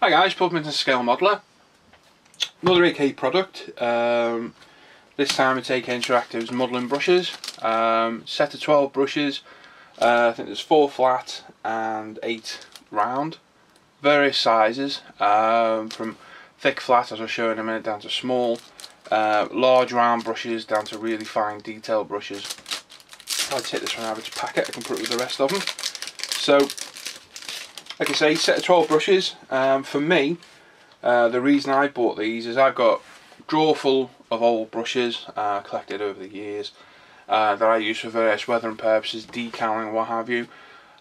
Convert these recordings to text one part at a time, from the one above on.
Hi guys, Puppenton Scale Modeler. Another AK product. This time it's AK Interactive's modelling brushes. Set of 12 brushes. I think there's 4 flat and 8 round. Various sizes, from thick flat, as I'll show in a minute, down to small. Large round brushes down to really fine detailed brushes. If I take this from an average packet, I can put it with the rest of them. So, like I say, set of 12 brushes. For me, the reason I bought these is I've got a drawer full of old brushes collected over the years that I use for various weathering purposes, decaling, what have you.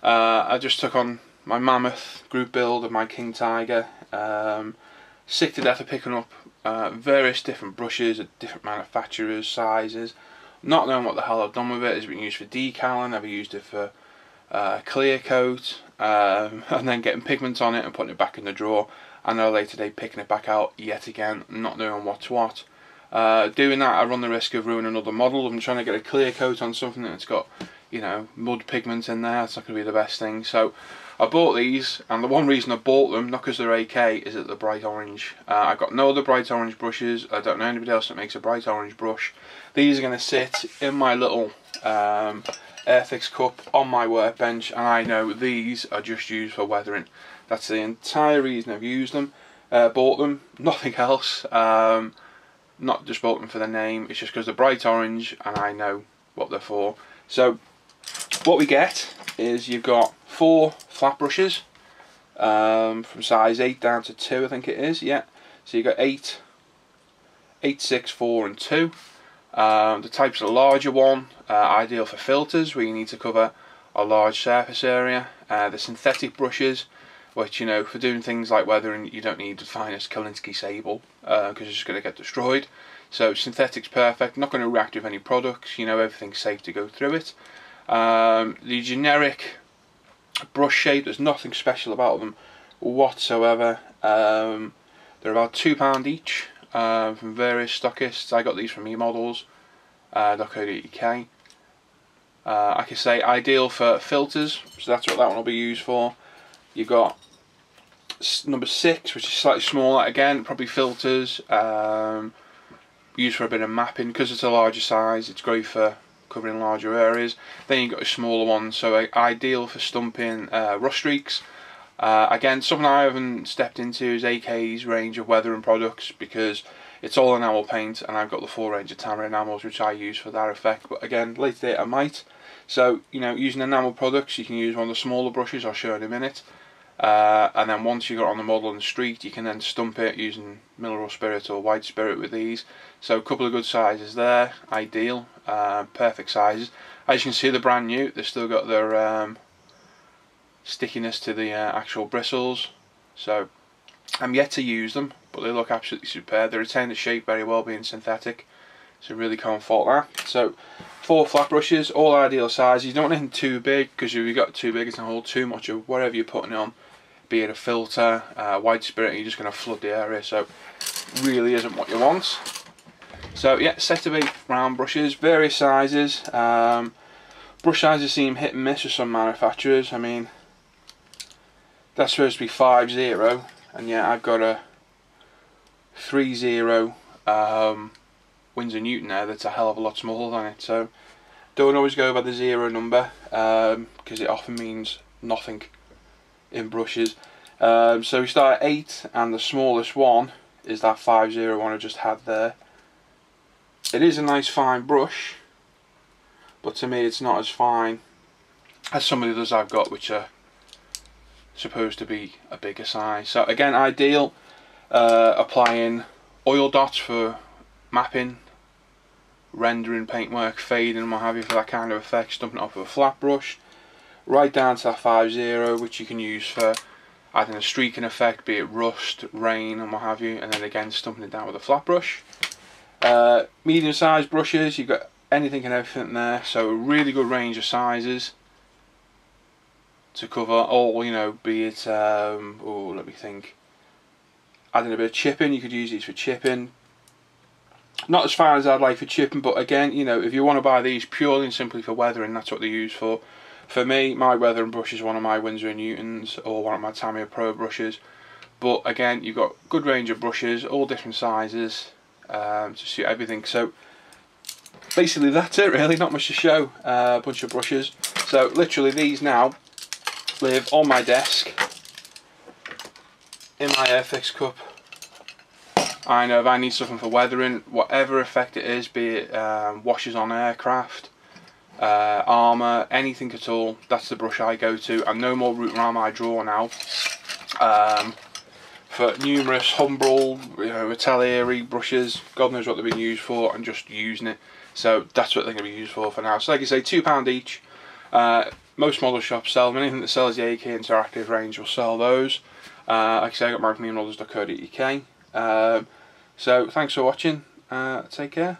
I just took on my mammoth group build of my King Tiger. Sick to death of picking up various different brushes at different manufacturers, sizes, not knowing what the hell I've done with it. It's been used for decaling, I've used it for clear coat, and then getting pigment on it and putting it back in the drawer, and then later day picking it back out yet again, not knowing what's what. Doing that, I run the risk of ruining another model. I'm trying to get a clear coat on something that's got, you know, mud pigment in there. It's not going to be the best thing. So I bought these, and the one reason I bought them, not because they're AK, is that they're bright orange. I've got no other bright orange brushes. I don't know anybody else that makes a bright orange brush. These are going to sit in my little Airfix cup on my workbench, and I know these are just used for weathering. That's the entire reason I've used them, bought them, nothing else. Not just bought them for the name, it's just because they're bright orange and I know what they're for. So what we get is you've got 4 flat brushes, from size 8 down to 2, I think it is, yeah. So you've got 8, 6, 4 and 2. The type's a larger one, ideal for filters where you need to cover a large surface area. The synthetic brushes, which, you know, for doing things like weathering, you don't need the finest Kalinsky sable because it's just going to get destroyed. So synthetic's perfect, not going to react with any products, you know, everything's safe to go through it. The generic brush shape, there's nothing special about them whatsoever. They're about £2 each from various stockists. I got these from emodels.co.uk. I can say ideal for filters, so that's what that one will be used for. You've got number 6, which is slightly smaller, again probably filters, used for a bit of mapping because it's a larger size. It's great for covering larger areas. Then you've got a smaller one, so ideal for stumping rust streaks. Again, something I haven't stepped into is AK's range of weathering products because it's all enamel paint, and I've got the full range of Tamara enamels which I use for that effect. But again, later date I might. So, you know, using enamel products, you can use one of the smaller brushes I'll show in a minute. And then once you've got on the model on the street, you can then stump it using mineral spirit or white spirit with these. So a couple of good sizes there, ideal, perfect sizes. As you can see, they're brand new. They've still got their stickiness to the actual bristles. So I'm yet to use them, but they look absolutely superb. They retain the shape very well, being synthetic, so really can't fault that. So 4 flat brushes, all ideal sizes. You don't want anything too big, because if you've got too big, it's going to hold too much of whatever you're putting on, be it a filter, white spirit, you're just going to flood the area, so really isn't what you want. So yeah, set of 8 round brushes, various sizes. Brush sizes seem hit and miss with some manufacturers. I mean, that's supposed to be 5.0, and yeah, I've got a 3.0 Winsor Newton there that's a hell of a lot smaller than it. So don't always go by the 0 number because it often means nothing in brushes. So we start at 8, and the smallest one is that 5.0 one I just had there. It is a nice fine brush, but to me it's not as fine as some of the others I've got, which are supposed to be a bigger size. So again, ideal, applying oil dots for mapping, rendering, paintwork, fading and what have you for that kind of effect, stumping it off with a flat brush, right down to that 5.0, which you can use for adding a streaking effect, be it rust, rain and what have you, and then again stumping it down with a flat brush. Medium sized brushes, you've got anything and everything there, so a really good range of sizes to cover all, you know, be it, oh let me think, adding a bit of chipping, you could use these for chipping. Not as far as I'd like for chipping, but again, you know, if you want to buy these purely and simply for weathering, that's what they're used for. For me, my weathering brush is one of my Winsor & Newtons or one of my Tamiya Pro brushes. but again, you've got good range of brushes, all different sizes, to suit everything. So basically that's it really, not much to show. A bunch of brushes. So literally these now live on my desk in my Airfix cup. I know if I need something for weathering, whatever effect it is, be it washes on aircraft, armour, anything at all, that's the brush I go to. And no more route around my drawer now. For numerous Humbrol, Retalieri brushes, God knows what they've been used for, and just using it. So that's what they're going to be used for now. So like I say, £2 each. Most model shops sell them. Anything that sells the AK Interactive range will sell those. Like I say, I got mine from models.co.uk. So thanks for watching. Take care.